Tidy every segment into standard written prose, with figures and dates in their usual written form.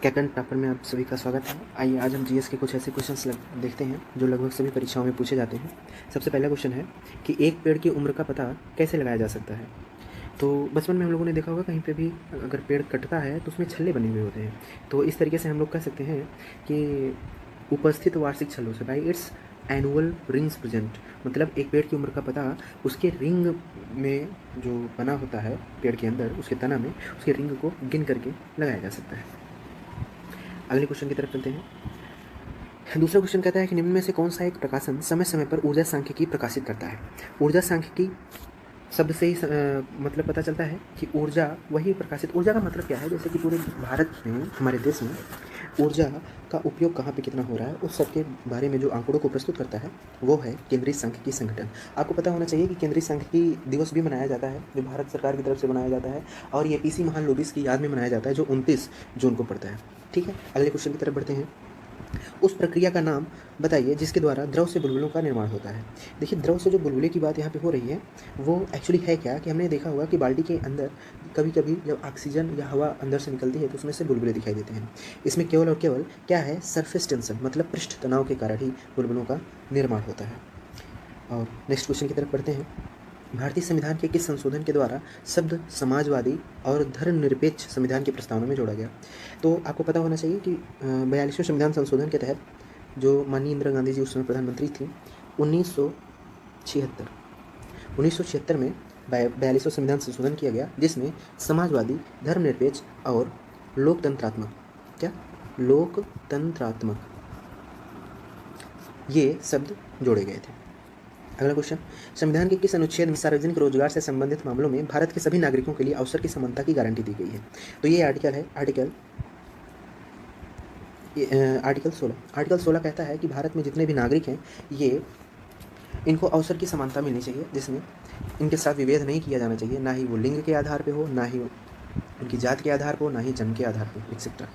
Captain topper में आप सभी का स्वागत है। आइए आज हम जीएस के कुछ ऐसे क्वेश्चंस देखते हैं जो लगभग सभी परीक्षाओं में पूछे जाते हैं। सबसे पहला क्वेश्चन है कि एक पेड़ की उम्र का पता कैसे लगाया जा सकता है। तो बचपन में हम लोगों ने देखा होगा कहीं पे भी अगर पेड़ कटता है तो उसमें छल्ले बने हुए होते हैं। तो इस तरीके से हम लोग कह सकते हैं कि उपस्थित वार्षिक छल्लों से, by its annual rings present, मतलब एक पेड़ की उम्र का पता उसके रिंग में जो बना होता है पेड़ के अंदर, उसके तना में, उसके रिंग को गिन करके लगाया जा सकता है। अगले क्वेश्चन की तरफ चलते हैं। दूसरा क्वेश्चन कहता है कि निम्न में से कौन सा एक प्रकाशन समय समय पर ऊर्जा सांख्यिकी प्रकाशित करता है। ऊर्जा सांख्यिकी शब्द से ही मतलब पता चलता है कि ऊर्जा वही प्रकाशित, ऊर्जा का मतलब क्या है, जैसे कि पूरे भारत में, हमारे देश में ऊर्जा का उपयोग कहाँ पे कितना हो रहा है, उस सब के बारे में जो आंकड़ों को प्रस्तुत करता है वो है केंद्रीय सांख्यिकी संगठन। आपको पता होना चाहिए कि केंद्रीय सांख्यिकी दिवस भी मनाया जाता है जो भारत सरकार की तरफ से मनाया जाता है, और ये पीसी महान लोबिस की याद में मनाया जाता है जो 29 जून को पड़ता है। ठीक है, अगले क्वेश्चन की तरफ बढ़ते हैं। उस प्रक्रिया का नाम बताइए जिसके द्वारा द्रव से बुलबुलों का निर्माण होता है। देखिए, द्रव से जो बुलबुले की बात यहाँ पे हो रही है वो एक्चुअली है क्या कि हमने देखा होगा कि बाल्टी के अंदर कभी कभी जब ऑक्सीजन या हवा अंदर से निकलती है तो उसमें से बुलबुले दिखाई देते हैं। इसमें केवल और केवल क्या है, सरफेस टेंशन, मतलब पृष्ठ तनाव के कारण ही बुलबुलों का निर्माण होता है। और नेक्स्ट क्वेश्चन की तरफ बढ़ते हैं। भारतीय संविधान के किस संशोधन के द्वारा शब्द समाजवादी और धर्मनिरपेक्ष संविधान की प्रस्तावना में जोड़ा गया। तो आपको पता होना चाहिए कि 42वें संविधान संशोधन के तहत जो माननीय इंदिरा गांधी जी उस समय प्रधानमंत्री थी, 1976 में 42वां संविधान संशोधन किया गया जिसमें समाजवादी, धर्मनिरपेक्ष और लोकतंत्रात्मक, क्या, लोकतंत्रात्मक, ये शब्द जोड़े गए थे। अगला क्वेश्चन, संविधान के किस अनुच्छेद में सार्वजनिक रोजगार से संबंधित मामलों में भारत के सभी नागरिकों के लिए अवसर की समानता की गारंटी दी गई है। तो ये आर्टिकल है आर्टिकल 16। आर्टिकल 16 कहता है कि भारत में जितने भी नागरिक हैं ये इनको अवसर की समानता मिलनी चाहिए, जिसमें इनके साथ विभेद नहीं किया जाना चाहिए, ना ही वो लिंग के आधार पर हो, ना ही उनकी जात के आधार पर हो, ना ही जन्म के आधार पर, एक्सेट्रा।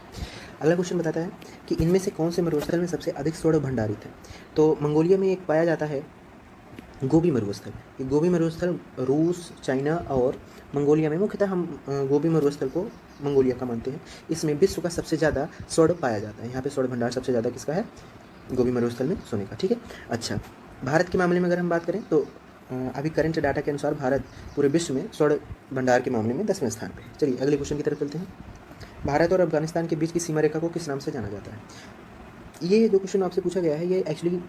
अगला क्वेश्चन बताता है कि इनमें से कौन से मरुस्थल में सबसे अधिक स्वर्ण भंडारित है। तो मंगोलिया में एक पाया जाता है गोबी मरुस्थल। ये गोबी मरुस्थल रूस, चाइना और मंगोलिया में, मुख्यतः हम गोबी मरुस्थल को मंगोलिया का मानते हैं। इसमें विश्व का सबसे ज़्यादा स्वर्ण पाया जाता है। यहाँ पे स्वर्ण भंडार सबसे ज़्यादा किसका है, गोबी मरुस्थल में सोने का। ठीक है, अच्छा, भारत के मामले में अगर हम बात करें तो अभी करंट डाटा के अनुसार भारत पूरे विश्व में स्वर्ण भंडार के मामले में 10वें स्थान पर है। चलिए अगले क्वेश्चन की तरफ चलते हैं। भारत और अफगानिस्तान के बीच की सीमा रेखा को किस नाम से जाना जाता है। ये जो क्वेश्चन आपसे पूछा गया है ये एक्चुअली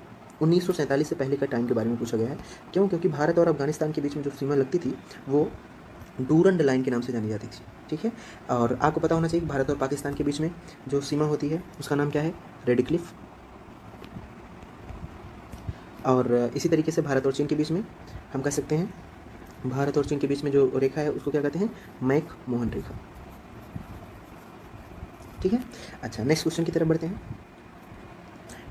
1947 से पहले का टाइम के बारे में पूछा गया है। क्यों, क्योंकि भारत और अफगानिस्तान के बीच में जो सीमा लगती थी वो डूरंड लाइन के नाम से जानी जाती थी। ठीक है, और आपको पता होना चाहिए कि भारत और पाकिस्तान के बीच में जो सीमा होती है उसका नाम क्या है, रेड क्लिफ। और इसी तरीके से भारत और चीन के बीच में हम कह सकते हैं, भारत और चीन के बीच में जो रेखा है उसको क्या कहते हैं, मैक मोहन रेखा। ठीक है, अच्छा, नेक्स्ट क्वेश्चन की तरफ बढ़ते हैं।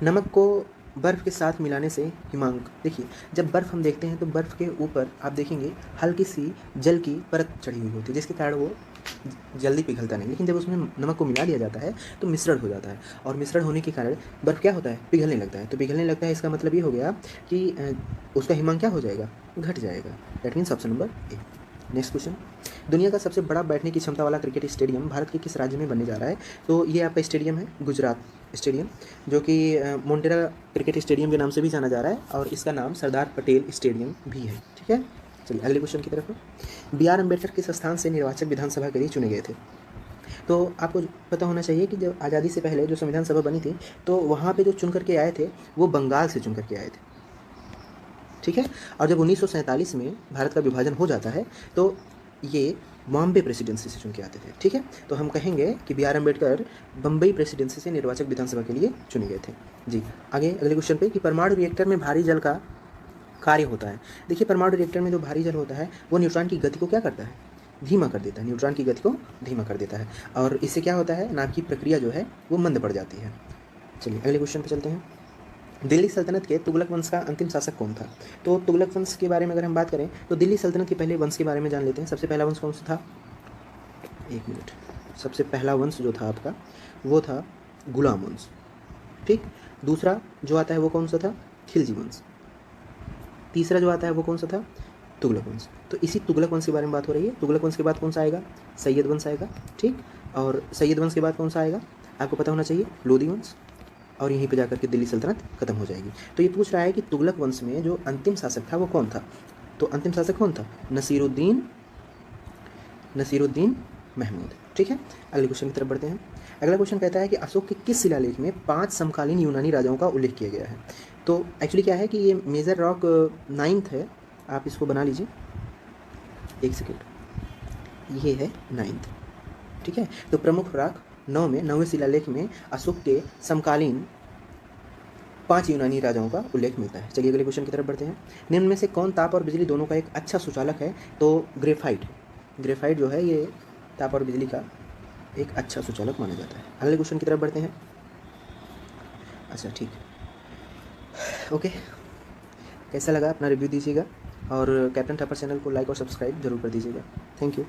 नमक को बर्फ़ के साथ मिलाने से हिमांक, देखिए जब बर्फ़ हम देखते हैं तो बर्फ़ के ऊपर आप देखेंगे हल्की सी जल की परत चढ़ी हुई होती है जिसके कारण वो जल्दी पिघलता नहीं, लेकिन जब उसमें नमक को मिला दिया जाता है तो मिश्रण हो जाता है, और मिश्रण होने के कारण बर्फ़ क्या होता है, पिघलने लगता है। तो पिघलने लगता है इसका मतलब ये हो गया कि उसका हिमांक क्या हो जाएगा, घट जाएगा। That means option number A. Next question, दुनिया का सबसे बड़ा बैठने की क्षमता वाला क्रिकेट स्टेडियम भारत के किस राज्य में बनने जा रहा है। तो ये आपका स्टेडियम है गुजरात स्टेडियम, जो कि मोटेरा क्रिकेट स्टेडियम के नाम से भी जाना जा रहा है, और इसका नाम सरदार पटेल स्टेडियम भी है। ठीक है, चलिए अगले क्वेश्चन की तरफ। बी आर अम्बेडकर किस स्थान से निर्वाचक विधानसभा के लिए चुने गए थे। तो आपको पता होना चाहिए कि जब आज़ादी से पहले जो संविधान सभा बनी थी तो वहाँ पे जो चुन करके आए थे वो बंगाल से चुन करके आए थे। ठीक है, और जब 1947 में भारत का विभाजन हो जाता है तो ये बॉम्बे प्रेसिडेंसी से चुन के आते थे। ठीक है, तो हम कहेंगे कि B R Ambedkar Bombay presidency से निर्वाचक विधानसभा के लिए चुने गए थे। जी, आगे अगले क्वेश्चन पे कि परमाणु रिएक्टर में भारी जल का कार्य होता है। देखिए, परमाणु रिएक्टर में जो भारी जल होता है वो न्यूट्रॉन की गति को क्या करता है, धीमा कर देता है, न्यूट्रॉन की गति को धीमा कर देता है, और इससे क्या होता है, नाभिकीय प्रक्रिया जो है वो मंद पड़ जाती है। चलिए अगले क्वेश्चन पर चलते हैं। दिल्ली सल्तनत के तुगलक वंश का अंतिम शासक कौन था। तो तुगलक वंश के बारे में अगर हम बात करें तो दिल्ली सल्तनत के पहले वंश के बारे में जान लेते हैं। सबसे पहला वंश कौन सा था, एक मिनट, सबसे पहला वंश जो था आपका वो था गुलाम वंश। ठीक, दूसरा जो आता है वो कौन सा था, खिलजी वंश। तीसरा जो आता है वो कौन सा था, तुगलक वंश। तो इसी तुगलक वंश के बारे में बात हो रही है। तुगलक वंश के बाद कौन सा आएगा, सैयद वंश आएगा। ठीक, और सैयद वंश के बाद कौन सा आएगा, आपको पता होना चाहिए लोदी वंश, और यहीं पे जाकर के दिल्ली सल्तनत खत्म हो जाएगी। तो ये पूछ रहा है कि तुगलक वंश में जो अंतिम शासक था वो कौन था। तो अंतिम शासक कौन था? नसीरुद्दीन महमूद। ठीक है, अगले क्वेश्चन की तरफ बढ़ते हैं। अगला क्वेश्चन कहता है कि अशोक के किस शिलालेख में 5 समकालीन यूनानी राजाओं का उल्लेख किया गया है। तो एक्चुअली क्या है कि ये मेजर रॉक 9th है, आप इसको बना लीजिए, एक सेकेंड, ये है 9th। ठीक है, तो प्रमुख रॉक 9 में 9वें शिलालेख में अशोक के समकालीन 5 यूनानी राजाओं का उल्लेख मिलता है। चलिए अगले क्वेश्चन की तरफ बढ़ते हैं। निम्न में से कौन ताप और बिजली दोनों का एक अच्छा सुचालक है। तो ग्रेफाइट जो है ये ताप और बिजली का एक अच्छा सुचालक माना जाता है। अगले क्वेश्चन की तरफ बढ़ते हैं। अच्छा ठीक, ओके, कैसा लगा अपना रिव्यू दीजिएगा, और कैप्टन टॉपर चैनल को लाइक और सब्सक्राइब जरूर कर दीजिएगा। Thank you.